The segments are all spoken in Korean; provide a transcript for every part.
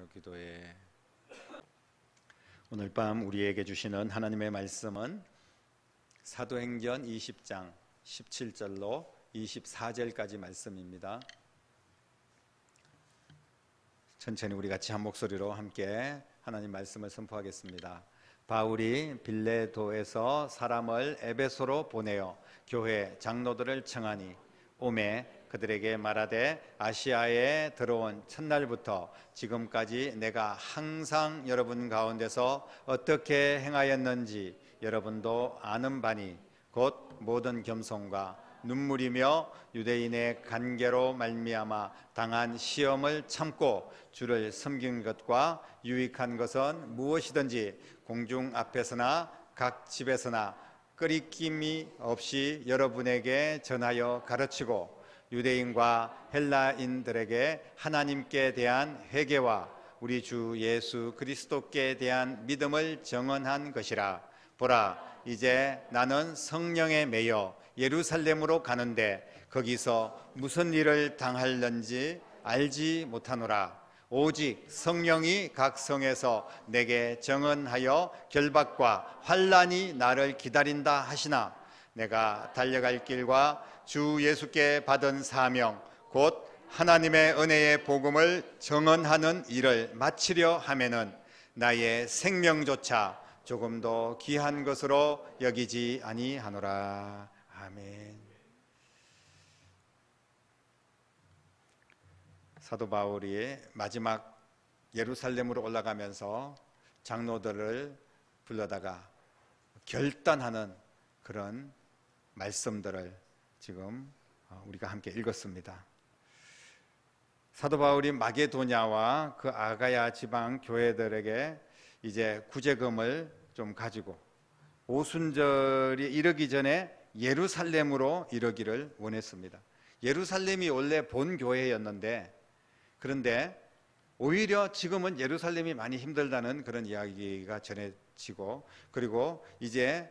나누 기도회. 오늘 밤 우리에게 주시는 하나님의 말씀은 사도행전 20장 17절로 24절까지 말씀입니다. 천천히 우리 같이 한 목소리로 함께 하나님 말씀을 선포하겠습니다. 바울이 빌레도에서 사람을 에베소로 보내어 교회 장로들을 청하니 오매 그들에게 말하되 아시아에 들어온 첫날부터 지금까지 내가 항상 여러분 가운데서 어떻게 행하였는지 여러분도 아는 바니 곧 모든 겸손과 눈물이며 유대인의 간계로 말미암아 당한 시험을 참고 주를 섬긴 것과 유익한 것은 무엇이든지 공중 앞에서나 각 집에서나 끄리낌이 없이 여러분에게 전하여 가르치고 유대인과 헬라인들에게 하나님께 대한 회개와 우리 주 예수 그리스도께 대한 믿음을 증언한 것이라. 보라, 이제 나는 성령에 매여 예루살렘으로 가는데 거기서 무슨 일을 당할는지 알지 못하노라. 오직 성령이 각 성에서 내게 증언하여 결박과 환난이 나를 기다린다 하시나 내가 달려갈 길과 주 예수께 받은 사명 곧 하나님의 은혜의 복음을 증언하는 일을 마치려 하면은 나의 생명조차 조금도 귀한 것으로 여기지 아니하노라. 아멘. 사도 바울이 마지막 예루살렘으로 올라가면서 장로들을 불러다가 결단하는 그런 말씀들을 지금 우리가 함께 읽었습니다. 사도 바울이 마게도냐와 그 아가야 지방 교회들에게 이제 구제금을 좀 가지고 오순절이 이르기 전에 예루살렘으로 이르기를 원했습니다. 예루살렘이 원래 본 교회였는데 그런데 오히려 지금은 예루살렘이 많이 힘들다는 그런 이야기가 전해지고 그리고 이제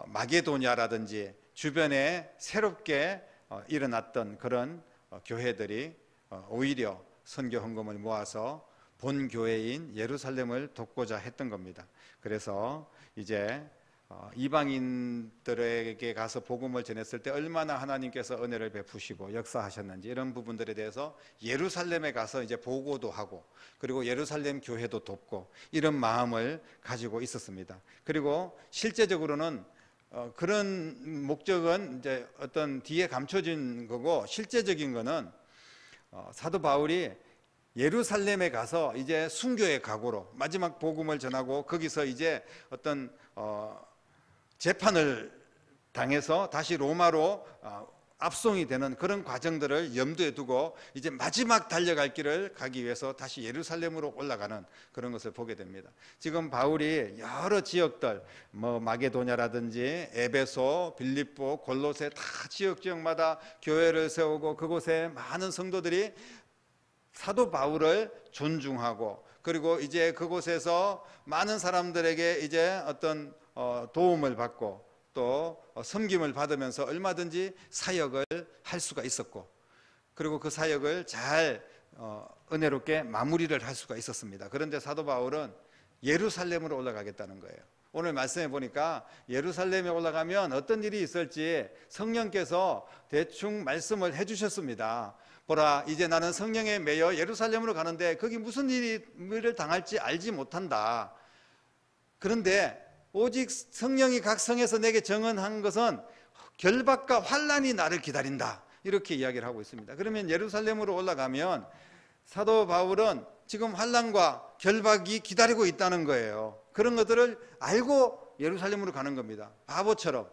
마게도냐라든지 주변에 새롭게 일어났던 그런 교회들이 오히려 선교 헌금을 모아서 본 교회인 예루살렘을 돕고자 했던 겁니다. 그래서 이제 이방인들에게 가서 복음을 전했을 때 얼마나 하나님께서 은혜를 베푸시고 역사하셨는지 이런 부분들에 대해서 예루살렘에 가서 이제 보고도 하고 그리고 예루살렘 교회도 돕고 이런 마음을 가지고 있었습니다. 그리고 실제적으로는 그런 목적은 이제 어떤 뒤에 감춰진 거고 실제적인 거는 사도 바울이 예루살렘에 가서 이제 순교의 각오로 마지막 복음을 전하고 거기서 이제 어떤 재판을 당해서 다시 로마로 압송이 되는 그런 과정들을 염두에 두고 이제 마지막 달려갈 길을 가기 위해서 다시 예루살렘으로 올라가는 그런 것을 보게 됩니다. 지금 바울이 여러 지역들 마게도냐라든지 에베소, 빌립보, 골로새 다 지역마다 교회를 세우고 그곳에 많은 성도들이 사도 바울을 존중하고 그리고 이제 그곳에서 많은 사람들에게 이제 어떤 도움을 받고 또 섬김을 받으면서 얼마든지 사역을 할 수가 있었고 그리고 그 사역을 잘 은혜롭게 마무리를 할 수가 있었습니다. 그런데 사도 바울은 예루살렘으로 올라가겠다는 거예요. 오늘 말씀해 보니까 예루살렘에 올라가면 어떤 일이 있을지 성령께서 대충 말씀을 해주셨습니다. 보라, 이제 나는 성령에 매여 예루살렘으로 가는데 거기 무슨 일을 당할지 알지 못한다. 그런데 오직 성령이 각 성에서 내게 증언한 것은 결박과 환난이 나를 기다린다. 이렇게 이야기를 하고 있습니다. 그러면 예루살렘으로 올라가면 사도 바울은 지금 환난과 결박이 기다리고 있다는 거예요. 그런 것들을 알고 예루살렘으로 가는 겁니다. 바보처럼.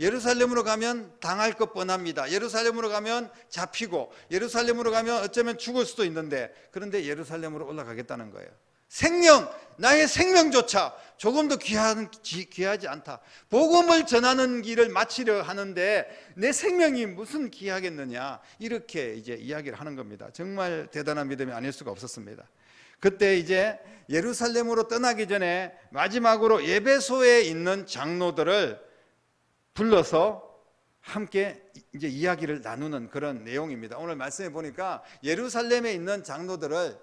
예루살렘으로 가면 당할 것 뻔합니다. 예루살렘으로 가면 잡히고 예루살렘으로 가면 어쩌면 죽을 수도 있는데 그런데 예루살렘으로 올라가겠다는 거예요. 생명, 나의 생명조차 조금도 귀하지 않다. 복음을 전하는 길을 마치려 하는데 내 생명이 무슨 귀하겠느냐 이렇게 이제 이야기를 하는 겁니다. 정말 대단한 믿음이 아닐 수가 없었습니다. 그때 이제 예루살렘으로 떠나기 전에 마지막으로 에베소에 있는 장로들을 불러서 함께 이제 이야기를 나누는 그런 내용입니다. 오늘 말씀해 보니까 예루살렘에 있는 장로들을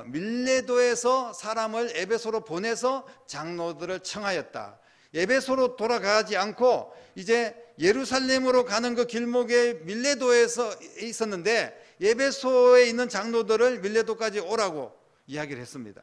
밀레도에서 사람을 에베소로 보내서 장로들을 청하였다. 에베소로 돌아가지 않고 이제 예루살렘으로 가는 그 길목에 밀레도에서 있었는데 에베소에 있는 장로들을 밀레도까지 오라고 이야기를 했습니다.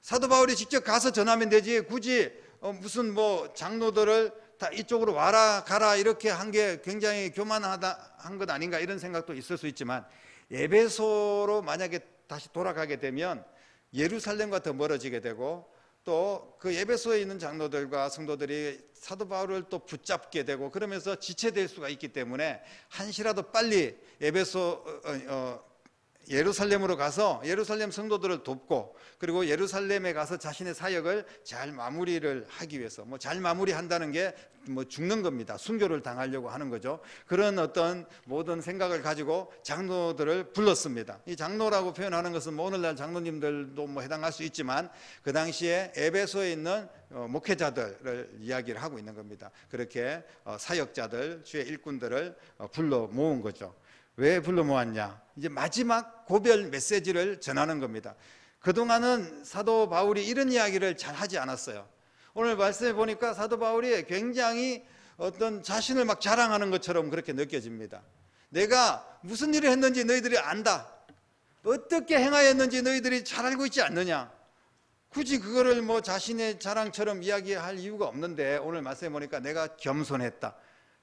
사도 바울이 직접 가서 전하면 되지 굳이 무슨 뭐 장로들을 다 이쪽으로 와라 가라 이렇게 한 게 굉장히 교만하다 한 것 아닌가 이런 생각도 있을 수 있지만, 에베소로 만약에 다시 돌아가게 되면 예루살렘과 더 멀어지게 되고 또 그 에베소에 있는 장로들과 성도들이 사도 바울을 또 붙잡게 되고 그러면서 지체될 수가 있기 때문에 한시라도 빨리 예루살렘으로 가서 예루살렘 성도들을 돕고 그리고 예루살렘에 가서 자신의 사역을 잘 마무리를 하기 위해서, 뭐 잘 마무리한다는 게 뭐 죽는 겁니다. 순교를 당하려고 하는 거죠. 그런 어떤 모든 생각을 가지고 장로들을 불렀습니다. 이 장로라고 표현하는 것은 뭐 오늘날 장로님들도 뭐 해당할 수 있지만 그 당시에 에베소에 있는 목회자들을 이야기를 하고 있는 겁니다. 그렇게 사역자들, 주의 일꾼들을 불러 모은 거죠. 왜 불러 모았냐? 이제 마지막 고별 메시지를 전하는 겁니다. 그동안은 사도 바울이 이런 이야기를 잘 하지 않았어요. 오늘 말씀해 보니까 사도 바울이 굉장히 어떤 자신을 막 자랑하는 것처럼 그렇게 느껴집니다. 내가 무슨 일을 했는지 너희들이 안다. 어떻게 행하였는지 너희들이 잘 알고 있지 않느냐. 굳이 그거를 뭐 자신의 자랑처럼 이야기할 이유가 없는데 오늘 말씀해 보니까 내가 겸손했다.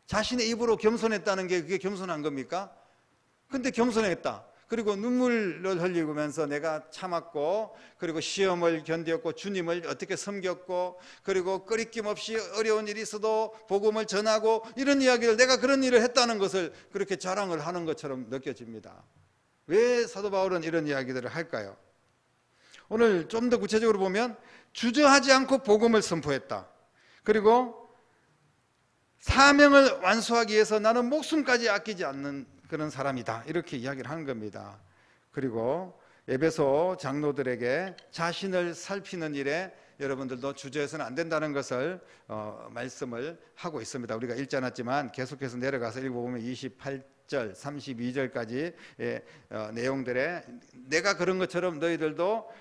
자신의 입으로 겸손했다는 게 그게 겸손한 겁니까? 근데 겸손했다. 그리고 눈물을 흘리면서 내가 참았고 그리고 시험을 견뎠고 주님을 어떻게 섬겼고 그리고 꺼리낌 없이 어려운 일이 있어도 복음을 전하고 이런 이야기를, 내가 그런 일을 했다는 것을 그렇게 자랑을 하는 것처럼 느껴집니다. 왜 사도 바울은 이런 이야기들을 할까요? 오늘 좀 더 구체적으로 보면 주저하지 않고 복음을 선포했다. 그리고 사명을 완수하기 위해서 나는 목숨까지 아끼지 않는 그런 사람이다. 이렇게 이야기를 하는 겁니다. 그리고 에베소 장로들에게 자신을 살피는 일에 여러분들도 주저해서는 안 된다는 것을 말씀을 하고 있습니다. 우리가 읽지 않았지만 계속해서 내려가서 읽어보면 28절, 32절까지 내용들에 내가 그런 것처럼 너희들도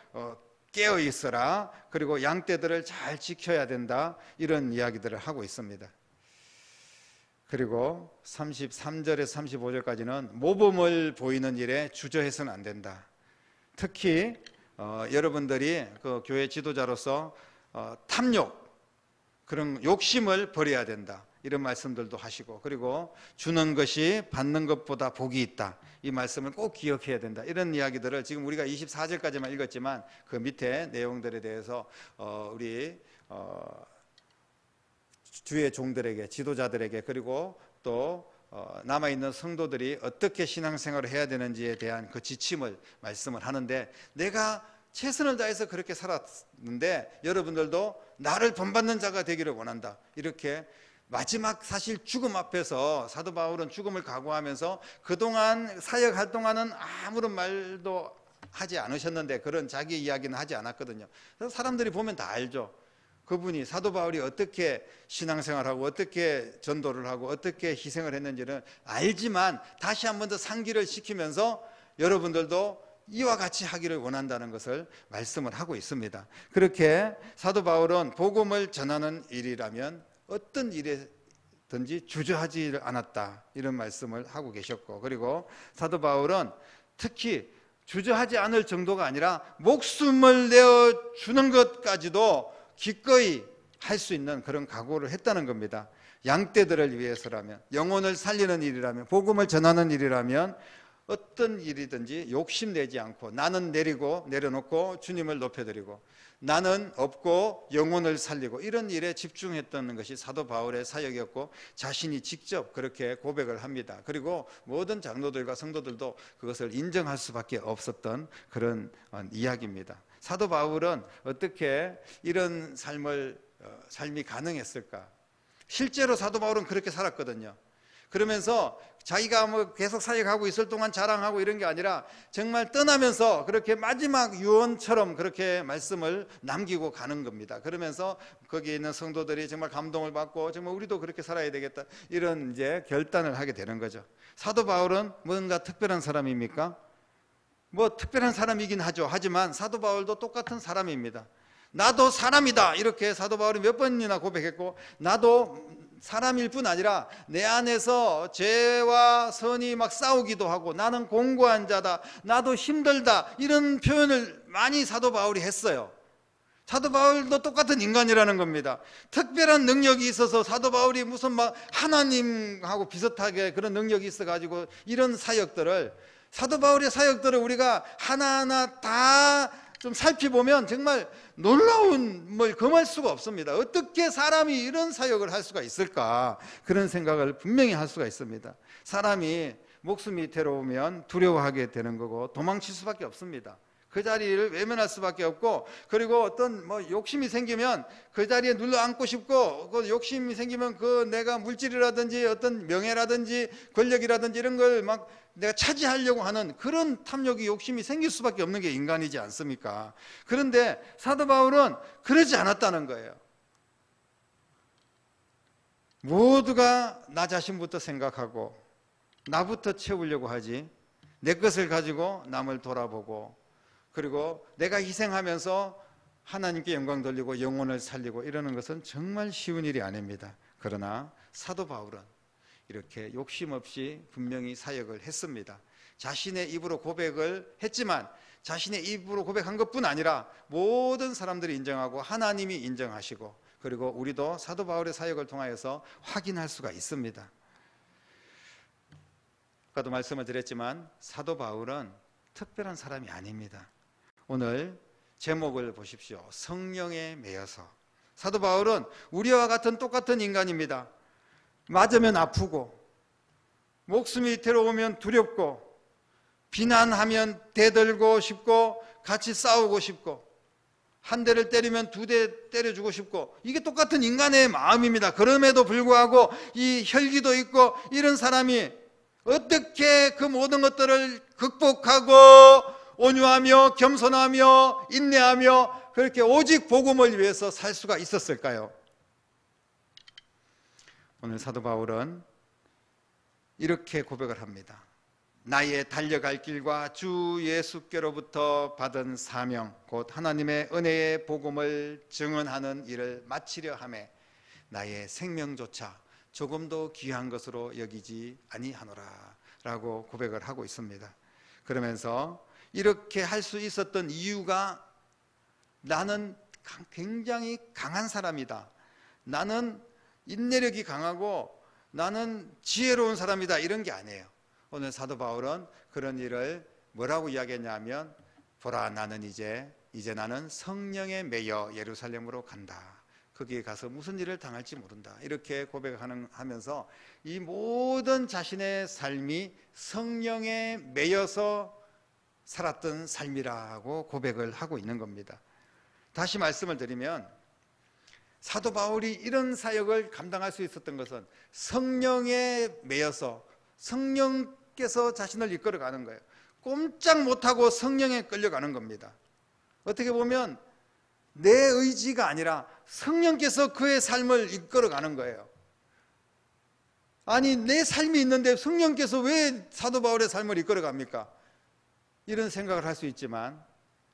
깨어 있어라. 그리고 양떼들을 잘 지켜야 된다. 이런 이야기들을 하고 있습니다. 그리고 33절에서 35절까지는 모범을 보이는 일에 주저해서는 안 된다. 특히 여러분들이 그 교회 지도자로서 탐욕, 그런 욕심을 버려야 된다. 이런 말씀들도 하시고, 그리고 주는 것이 받는 것보다 복이 있다. 이 말씀을 꼭 기억해야 된다. 이런 이야기들을 지금 우리가 24절까지만 읽었지만 그 밑에 내용들에 대해서 우리 주의 종들에게, 지도자들에게, 그리고 또 남아있는 성도들이 어떻게 신앙생활을 해야 되는지에 대한 그 지침을 말씀을 하는데, 내가 최선을 다해서 그렇게 살았는데 여러분들도 나를 본받는 자가 되기를 원한다. 이렇게 마지막 사실 죽음 앞에서 사도 바울은 죽음을 각오하면서 그동안 사역할 동안은 아무런 말도 하지 않으셨는데 그런 자기 이야기는 하지 않았거든요. 그래서 사람들이 보면 다 알죠. 그분이, 사도 바울이 어떻게 신앙생활하고 어떻게 전도를 하고 어떻게 희생을 했는지는 알지만 다시 한 번 더 상기를 시키면서 여러분들도 이와 같이 하기를 원한다는 것을 말씀을 하고 있습니다. 그렇게 사도 바울은 복음을 전하는 일이라면 어떤 일이든지 주저하지 않았다. 이런 말씀을 하고 계셨고, 그리고 사도 바울은 특히 주저하지 않을 정도가 아니라 목숨을 내어주는 것까지도 기꺼이 할 수 있는 그런 각오를 했다는 겁니다. 양떼들을 위해서라면, 영혼을 살리는 일이라면, 복음을 전하는 일이라면 어떤 일이든지 욕심내지 않고 나는 내려놓고 주님을 높여드리고 나는 없고 영혼을 살리고 이런 일에 집중했던 것이 사도 바울의 사역이었고 자신이 직접 그렇게 고백을 합니다. 그리고 모든 장로들과 성도들도 그것을 인정할 수밖에 없었던 그런 이야기입니다. 사도 바울은 어떻게 이런 삶이 가능했을까? 실제로 사도 바울은 그렇게 살았거든요. 그러면서 자기가 뭐 계속 사역하고 있을 동안 자랑하고 이런 게 아니라 정말 떠나면서 그렇게 마지막 유언처럼 그렇게 말씀을 남기고 가는 겁니다. 그러면서 거기에 있는 성도들이 정말 감동을 받고 정말 우리도 그렇게 살아야 되겠다, 이런 이제 결단을 하게 되는 거죠. 사도 바울은 뭔가 특별한 사람입니까? 뭐 특별한 사람이긴 하죠. 하지만 사도 바울도 똑같은 사람입니다. 나도 사람이다, 이렇게 사도 바울이 몇 번이나 고백했고, 나도 사람일 뿐 아니라 내 안에서 죄와 선이 막 싸우기도 하고, 나는 공고한 자다, 나도 힘들다, 이런 표현을 많이 사도 바울이 했어요. 사도 바울도 똑같은 인간이라는 겁니다. 특별한 능력이 있어서 사도 바울이 무슨 막 하나님하고 비슷하게 그런 능력이 있어가지고 이런 사역들을, 사도 바울의 사역들을 우리가 하나하나 다 좀 살펴보면 정말 놀라운 뭘 금할 수가 없습니다. 어떻게 사람이 이런 사역을 할 수가 있을까, 그런 생각을 분명히 할 수가 있습니다. 사람이 목숨이 괴로우면 두려워하게 되는 거고 도망칠 수밖에 없습니다. 그 자리를 외면할 수밖에 없고, 그리고 어떤 뭐 욕심이 생기면 그 자리에 눌러 앉고 싶고, 그 욕심이 생기면 그 내가 물질이라든지 어떤 명예라든지 권력이라든지 이런 걸 막 내가 차지하려고 하는 그런 탐욕이, 욕심이 생길 수밖에 없는 게 인간이지 않습니까? 그런데 사도 바울은 그러지 않았다는 거예요. 모두가 나 자신부터 생각하고 나부터 채우려고 하지, 내 것을 가지고 남을 돌아보고, 그리고 내가 희생하면서 하나님께 영광 돌리고 영혼을 살리고 이러는 것은 정말 쉬운 일이 아닙니다. 그러나 사도 바울은 이렇게 욕심 없이 분명히 사역을 했습니다. 자신의 입으로 고백을 했지만, 자신의 입으로 고백한 것뿐 아니라 모든 사람들이 인정하고 하나님이 인정하시고, 그리고 우리도 사도 바울의 사역을 통하여서 확인할 수가 있습니다. 아까도 말씀을 드렸지만 사도 바울은 특별한 사람이 아닙니다. 오늘 제목을 보십시오. 성령에 매여서. 사도 바울은 우리와 같은 똑같은 인간입니다. 맞으면 아프고, 목숨이 괴로우면 두렵고, 비난하면 대들고 싶고, 같이 싸우고 싶고, 한 대를 때리면 두 대 때려주고 싶고, 이게 똑같은 인간의 마음입니다. 그럼에도 불구하고 이 혈기도 있고, 이런 사람이 어떻게 그 모든 것들을 극복하고 온유하며 겸손하며 인내하며 그렇게 오직 복음을 위해서 살 수가 있었을까요? 오늘 사도 바울은 이렇게 고백을 합니다. 나의 달려갈 길과 주 예수께로부터 받은 사명, 곧 하나님의 은혜의 복음을 증언하는 일을 마치려 하매 나의 생명조차 조금도 귀한 것으로 여기지 아니하노라 라고 고백을 하고 있습니다. 그러면서 이렇게 할 수 있었던 이유가, 나는 굉장히 강한 사람이다, 나는 인내력이 강하고 나는 지혜로운 사람이다, 이런 게 아니에요. 오늘 사도 바울은 그런 일을 뭐라고 이야기했냐면, 보라, 나는 이제 나는 성령에 매여 예루살렘으로 간다. 거기에 가서 무슨 일을 당할지 모른다. 이렇게 고백하면서 이 모든 자신의 삶이 성령에 매여서 살았던 삶이라고 고백을 하고 있는 겁니다. 다시 말씀을 드리면, 사도 바울이 이런 사역을 감당할 수 있었던 것은 성령에 매여서 성령께서 자신을 이끌어가는 거예요. 꼼짝 못하고 성령에 끌려가는 겁니다. 어떻게 보면 내 의지가 아니라 성령께서 그의 삶을 이끌어가는 거예요. 아니, 내 삶이 있는데 성령께서 왜 사도 바울의 삶을 이끌어갑니까? 이런 생각을 할 수 있지만,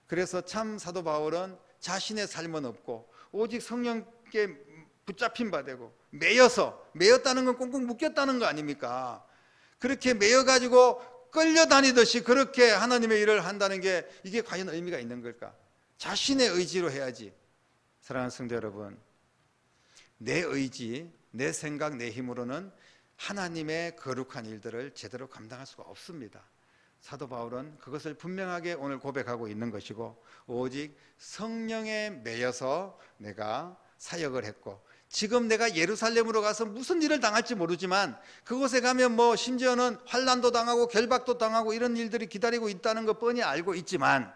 그래서 참 사도 바울은 자신의 삶은 없고 오직 성령께 붙잡힌 바 되고, 매였다는 건 꽁꽁 묶였다는 거 아닙니까? 그렇게 매여가지고 끌려다니듯이 그렇게 하나님의 일을 한다는 게 이게 과연 의미가 있는 걸까? 자신의 의지로 해야지. 사랑하는 성도 여러분, 내 의지, 내 생각, 내 힘으로는 하나님의 거룩한 일들을 제대로 감당할 수가 없습니다. 사도 바울은 그것을 분명하게 오늘 고백하고 있는 것이고, 오직 성령에 매여서 내가 사역을 했고, 지금 내가 예루살렘으로 가서 무슨 일을 당할지 모르지만 그곳에 가면 뭐 심지어는 환난도 당하고 결박도 당하고 이런 일들이 기다리고 있다는 것 뻔히 알고 있지만,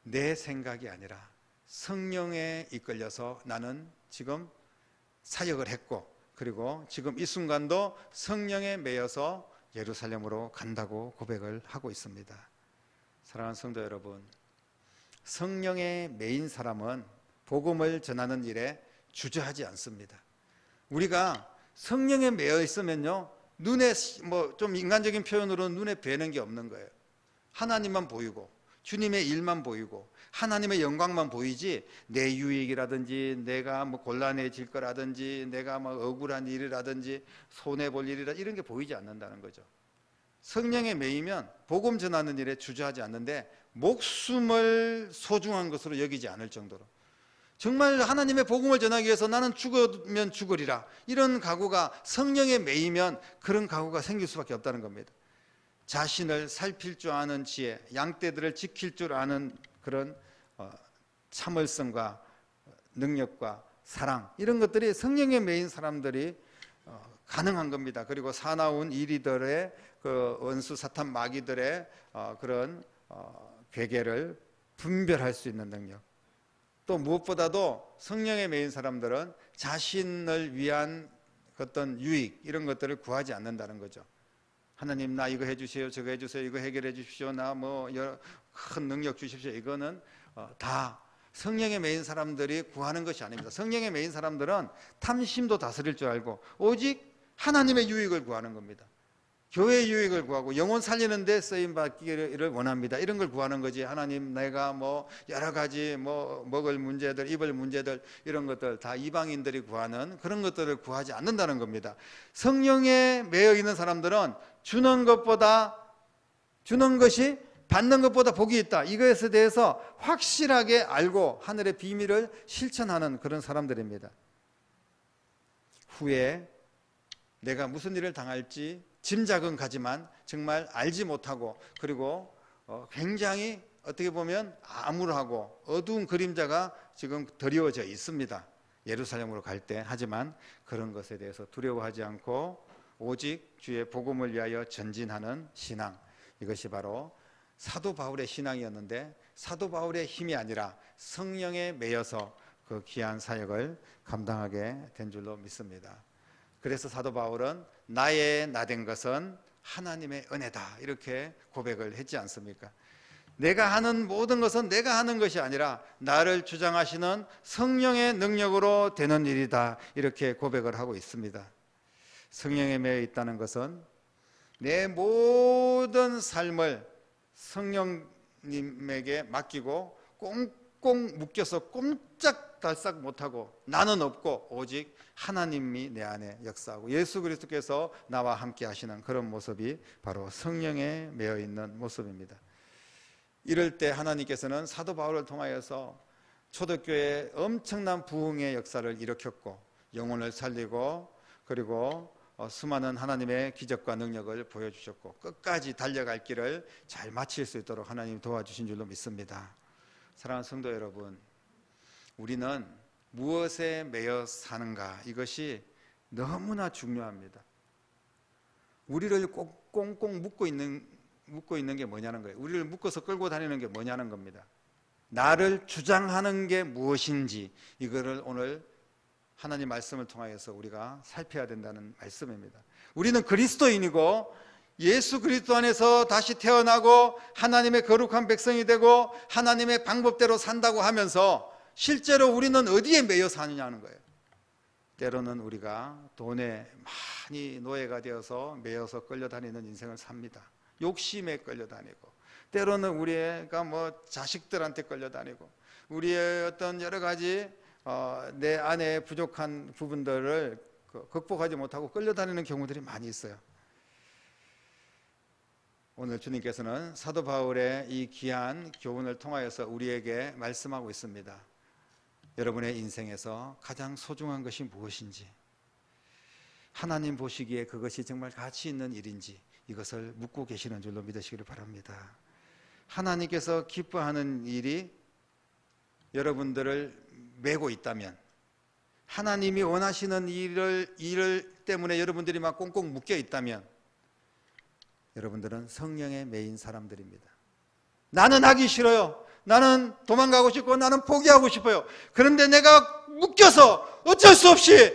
내 생각이 아니라 성령에 이끌려서 나는 지금 사역을 했고, 그리고 지금 이 순간도 성령에 매여서 예루살렘으로 간다고 고백을 하고 있습니다. 사랑하는 성도 여러분, 성령에 매인 사람은 복음을 전하는 일에 주저하지 않습니다. 우리가 성령에 매여 있으면요, 눈에 뭐 좀 인간적인 표현으로 눈에 뵈는 게 없는 거예요. 하나님만 보이고 주님의 일만 보이고 하나님의 영광만 보이지 내 유익이라든지 내가 뭐 곤란해질 거라든지 내가 뭐 억울한 일이라든지 손해 볼 일이라 이런 게 보이지 않는다는 거죠. 성령에 매이면 복음 전하는 일에 주저하지 않는데 목숨을 소중한 것으로 여기지 않을 정도로 정말 하나님의 복음을 전하기 위해서 나는 죽으면 죽으리라 이런 각오가 성령에 매이면 그런 각오가 생길 수밖에 없다는 겁니다. 자신을 살필 줄 아는 지혜, 양떼들을 지킬 줄 아는 그런 참을성과 능력과 사랑 이런 것들이 성령에 매인 사람들이 가능한 겁니다. 그리고 사나운 이리들의 그 원수 사탄 마귀들의 그런 괴계를 분별할 수 있는 능력, 또 무엇보다도 성령에 매인 사람들은 자신을 위한 어떤 유익 이런 것들을 구하지 않는다는 거죠. 하나님 나 이거 해주세요, 저거 해주세요, 이거 해결해 주십시오, 나 뭐 큰 능력 주십시오. 이거는 다 성령에 매인 사람들이 구하는 것이 아닙니다. 성령에 매인 사람들은 탐심도 다스릴 줄 알고 오직 하나님의 유익을 구하는 겁니다. 교회의 유익을 구하고 영혼 살리는 데 쓰임 받기를 원합니다. 이런 걸 구하는 거지. 하나님 내가 뭐 여러 가지 뭐 먹을 문제들, 입을 문제들 이런 것들 다 이방인들이 구하는 그런 것들을 구하지 않는다는 겁니다. 성령에 매여 있는 사람들은 주는 것이 받는 것보다 복이 있다. 이것에 대해서 확실하게 알고 하늘의 비밀을 실천하는 그런 사람들입니다. 후에 내가 무슨 일을 당할지 짐작은 가지만 정말 알지 못하고 그리고 굉장히 어떻게 보면 암울하고 어두운 그림자가 지금 드리워져 있습니다. 예루살렘으로 갈 때. 하지만 그런 것에 대해서 두려워하지 않고 오직 주의 복음을 위하여 전진하는 신앙, 이것이 바로 사도 바울의 신앙이었는데 사도 바울의 힘이 아니라 성령에 매여서 그 귀한 사역을 감당하게 된 줄로 믿습니다. 그래서 사도 바울은 나의 나된 것은 하나님의 은혜다 이렇게 고백을 했지 않습니까? 내가 하는 모든 것은 내가 하는 것이 아니라 나를 주장하시는 성령의 능력으로 되는 일이다 이렇게 고백을 하고 있습니다. 성령에 매여 있다는 것은 내 모든 삶을 성령님에게 맡기고 꽁꽁 묶여서 꼼짝달싹 못하고 나는 없고 오직 하나님이 내 안에 역사하고 예수 그리스도께서 나와 함께 하시는 그런 모습이 바로 성령에 매여 있는 모습입니다. 이럴 때 하나님께서는 사도 바울을 통하여서 초대교회에 엄청난 부흥의 역사를 일으켰고 영혼을 살리고 그리고 수많은 하나님의 기적과 능력을 보여주셨고 끝까지 달려갈 길을 잘 마칠 수 있도록 하나님이 도와주신 줄로 믿습니다. 사랑하는 성도 여러분, 우리는 무엇에 매여 사는가 이것이 너무나 중요합니다. 우리를 꼭 꽁꽁 묶고 있는 게 뭐냐는 거예요. 우리를 묶어서 끌고 다니는 게 뭐냐는 겁니다. 나를 주장하는 게 무엇인지 이거를 오늘 하나님 말씀을 통하여서 우리가 살펴야 된다는 말씀입니다. 우리는 그리스도인이고 예수 그리스도 안에서 다시 태어나고 하나님의 거룩한 백성이 되고 하나님의 방법대로 산다고 하면서 실제로 우리는 어디에 매여 사느냐는 거예요. 때로는 우리가 돈에 많이 노예가 되어서 매여서 끌려다니는 인생을 삽니다. 욕심에 끌려다니고 때로는 우리가 뭐 자식들한테 끌려다니고 우리의 어떤 여러 가지 내 안에 부족한 부분들을 극복하지 못하고 끌려다니는 경우들이 많이 있어요. 오늘 주님께서는 사도 바울의 이 귀한 교훈을 통하여서 우리에게 말씀하고 있습니다. 여러분의 인생에서 가장 소중한 것이 무엇인지, 하나님 보시기에 그것이 정말 가치 있는 일인지 이것을 묻고 계시는 줄로 믿으시기를 바랍니다. 하나님께서 기뻐하는 일이 여러분들을 메고 있다면, 하나님이 원하시는 일을 때문에 여러분들이 막 꽁꽁 묶여 있다면 여러분들은 성령에 매인 사람들입니다. 나는 하기 싫어요. 나는 도망가고 싶고 나는 포기하고 싶어요. 그런데 내가 묶여서 어쩔 수 없이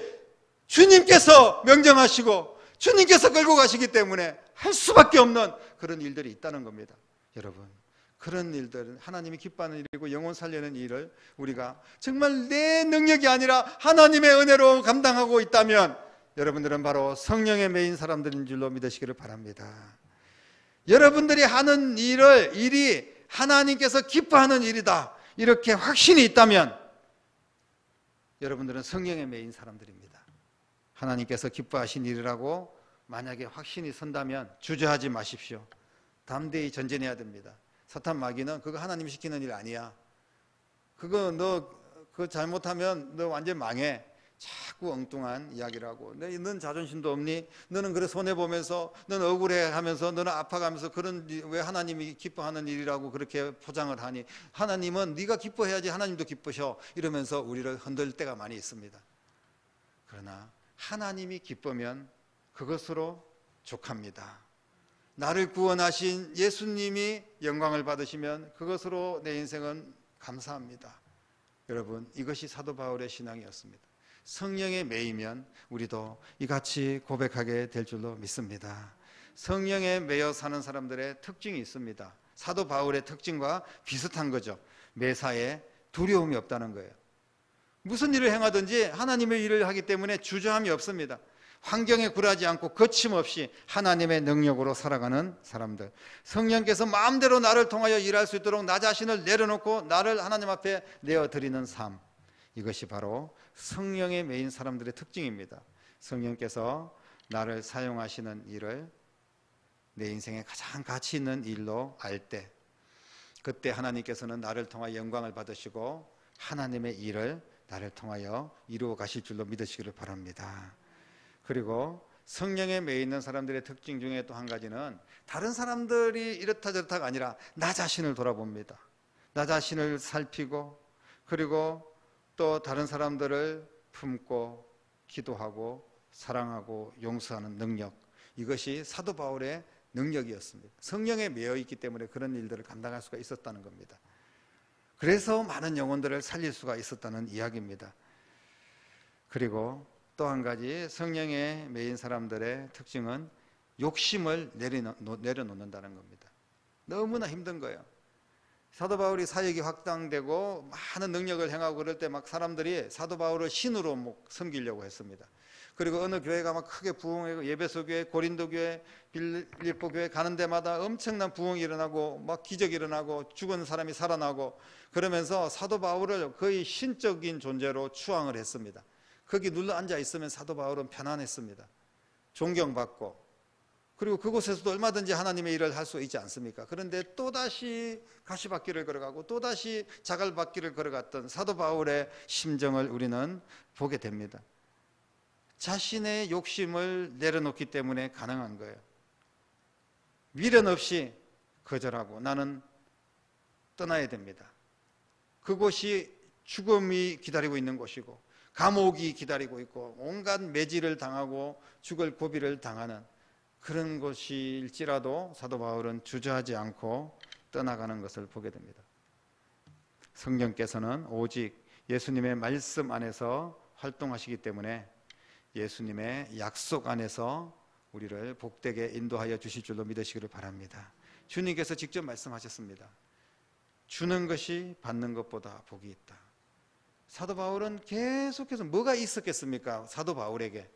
주님께서 명령하시고 주님께서 끌고 가시기 때문에 할 수밖에 없는 그런 일들이 있다는 겁니다. 여러분, 그런 일들은 하나님이 기뻐하는 일이고 영혼 살리는 일을 우리가 정말 내 능력이 아니라 하나님의 은혜로 감당하고 있다면 여러분들은 바로 성령에 매인 사람들인 줄로 믿으시기를 바랍니다. 여러분들이 하는 일이 하나님께서 기뻐하는 일이다, 이렇게 확신이 있다면 여러분들은 성령에 매인 사람들입니다. 하나님께서 기뻐하신 일이라고 만약에 확신이 선다면 주저하지 마십시오. 담대히 전진해야 됩니다. 사탄 마귀는 그거 하나님이 시키는 일 아니야, 그거 그거 잘못하면 너 완전 망해, 자꾸 엉뚱한 이야기를 하고, 너는 자존심도 없니? 너는 그래 손해보면서, 너는 억울해 하면서, 너는 아파가면서, 그런 왜 하나님이 기뻐하는 일이라고 그렇게 포장을 하니? 하나님은 네가 기뻐해야지 하나님도 기쁘셔, 이러면서 우리를 흔들 때가 많이 있습니다. 그러나 하나님이 기쁘면 그것으로 족합니다. 나를 구원하신 예수님이 영광을 받으시면 그것으로 내 인생은 감사합니다. 여러분, 이것이 사도 바울의 신앙이었습니다. 성령에 매이면 우리도 이같이 고백하게 될 줄로 믿습니다. 성령에 매여 사는 사람들의 특징이 있습니다. 사도 바울의 특징과 비슷한 거죠. 매사에 두려움이 없다는 거예요. 무슨 일을 행하든지 하나님의 일을 하기 때문에 주저함이 없습니다. 환경에 굴하지 않고 거침없이 하나님의 능력으로 살아가는 사람들, 성령께서 마음대로 나를 통하여 일할 수 있도록 나 자신을 내려놓고 나를 하나님 앞에 내어드리는 삶, 이것이 바로 성령에 매인 사람들의 특징입니다. 성령께서 나를 사용하시는 일을 내 인생에 가장 가치 있는 일로 알 때, 그때 하나님께서는 나를 통하여 영광을 받으시고 하나님의 일을 나를 통하여 이루어 가실 줄로 믿으시기를 바랍니다. 그리고 성령에 매여 있는 사람들의 특징 중에 또 한 가지는 다른 사람들이 이렇다 저렇다가 아니라 나 자신을 돌아봅니다. 나 자신을 살피고, 그리고 또 다른 사람들을 품고 기도하고 사랑하고 용서하는 능력, 이것이 사도 바울의 능력이었습니다. 성령에 매여 있기 때문에 그런 일들을 감당할 수가 있었다는 겁니다. 그래서 많은 영혼들을 살릴 수가 있었다는 이야기입니다. 그리고 또 한 가지 성령에 매인 사람들의 특징은 욕심을 내려놓는다는 겁니다. 너무나 힘든 거예요. 사도 바울이 사역이 확장되고 많은 능력을 행하고 그럴 때 막 사람들이 사도 바울을 신으로 섬기려고 했습니다. 그리고 어느 교회가 막 크게 부흥하고, 예배소 교회, 고린도 교회, 빌립보 교회 가는 데마다 엄청난 부흥이 일어나고 막 기적이 일어나고 죽은 사람이 살아나고, 그러면서 사도 바울을 거의 신적인 존재로 추앙을 했습니다. 거기 눌러 앉아 있으면 사도 바울은 편안했습니다. 존경받고, 그리고 그곳에서도 얼마든지 하나님의 일을 할 수 있지 않습니까? 그런데 또다시 가시밭길을 걸어가고 또다시 자갈밭길을 걸어갔던 사도 바울의 심정을 우리는 보게 됩니다. 자신의 욕심을 내려놓기 때문에 가능한 거예요. 미련 없이 거절하고 나는 떠나야 됩니다. 그곳이 죽음이 기다리고 있는 곳이고 감옥이 기다리고 있고 온갖 매질을 당하고 죽을 고비를 당하는 그런 곳일지라도 사도 바울은 주저하지 않고 떠나가는 것을 보게 됩니다. 성령께서는 오직 예수님의 말씀 안에서 활동하시기 때문에 예수님의 약속 안에서 우리를 복되게 인도하여 주실 줄로 믿으시기를 바랍니다. 주님께서 직접 말씀하셨습니다. 주는 것이 받는 것보다 복이 있다. 사도 바울은 계속해서 뭐가 있었겠습니까? 사도 바울에게.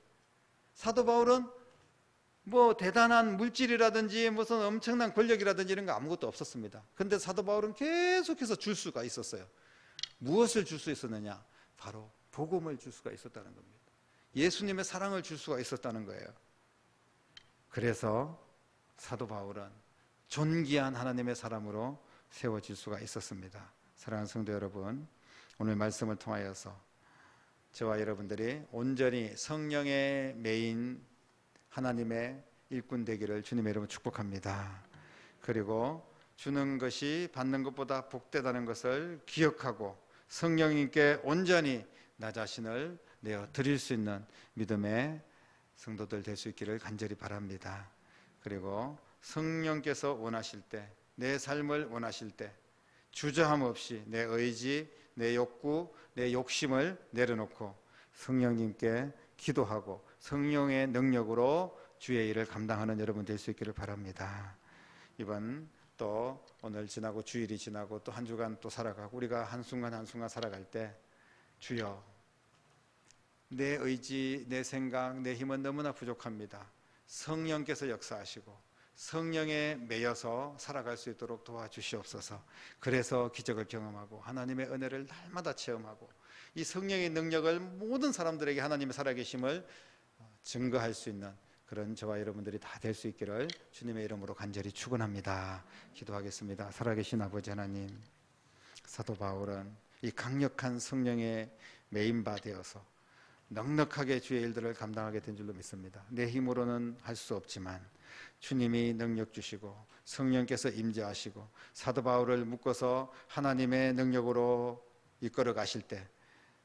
사도 바울은 뭐 대단한 물질이라든지 무슨 엄청난 권력이라든지 이런 거 아무것도 없었습니다. 그런데 사도 바울은 계속해서 줄 수가 있었어요. 무엇을 줄 수 있었느냐? 바로 복음을 줄 수가 있었다는 겁니다. 예수님의 사랑을 줄 수가 있었다는 거예요. 그래서 사도 바울은 존귀한 하나님의 사람으로 세워질 수가 있었습니다. 사랑하는 성도 여러분, 오늘 말씀을 통하여서 저와 여러분들이 온전히 성령에 매인 하나님의 일꾼 되기를 주님의 이름으로 축복합니다. 그리고 주는 것이 받는 것보다 복되다는 것을 기억하고 성령님께 온전히 나 자신을 내어 드릴 수 있는 믿음의 성도들 될 수 있기를 간절히 바랍니다. 그리고 성령께서 원하실 때, 내 삶을 원하실 때 주저함 없이 내 의지, 내 욕구, 내 욕심을 내려놓고 성령님께 기도하고 성령의 능력으로 주의 일을 감당하는 여러분 될 수 있기를 바랍니다. 이번 또 오늘 지나고 주일이 지나고 또 한 주간 또 살아가고 우리가 한순간 한순간 살아갈 때 주여 내 의지, 내 생각, 내 힘은 너무나 부족합니다. 성령께서 역사하시고 성령에 매여서 살아갈 수 있도록 도와주시옵소서. 그래서 기적을 경험하고 하나님의 은혜를 날마다 체험하고 이 성령의 능력을 모든 사람들에게 하나님의 살아계심을 증거할 수 있는 그런 저와 여러분들이 다 될 수 있기를 주님의 이름으로 간절히 축원합니다. 기도하겠습니다. 살아계신 아버지 하나님, 사도 바울은 이 강력한 성령의 매인바 되어서 넉넉하게 주의 일들을 감당하게 된 줄로 믿습니다. 내 힘으로는 할 수 없지만 주님이 능력 주시고 성령께서 임재하시고 사도 바울을 묶어서 하나님의 능력으로 이끌어 가실 때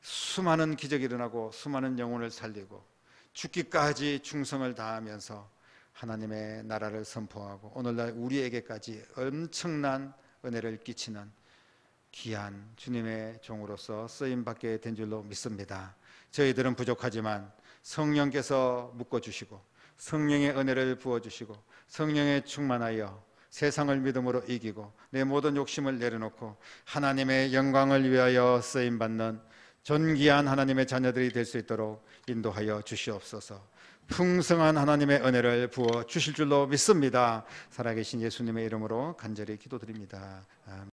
수많은 기적이 일어나고 수많은 영혼을 살리고 죽기까지 충성을 다하면서 하나님의 나라를 선포하고 오늘날 우리에게까지 엄청난 은혜를 끼치는 귀한 주님의 종으로서 쓰임받게 된 줄로 믿습니다. 저희들은 부족하지만 성령께서 묶어주시고 성령의 은혜를 부어주시고 성령에 충만하여 세상을 믿음으로 이기고 내 모든 욕심을 내려놓고 하나님의 영광을 위하여 쓰임받는 존귀한 하나님의 자녀들이 될 수 있도록 인도하여 주시옵소서. 풍성한 하나님의 은혜를 부어 주실 줄로 믿습니다. 살아계신 예수님의 이름으로 간절히 기도드립니다. 아멘.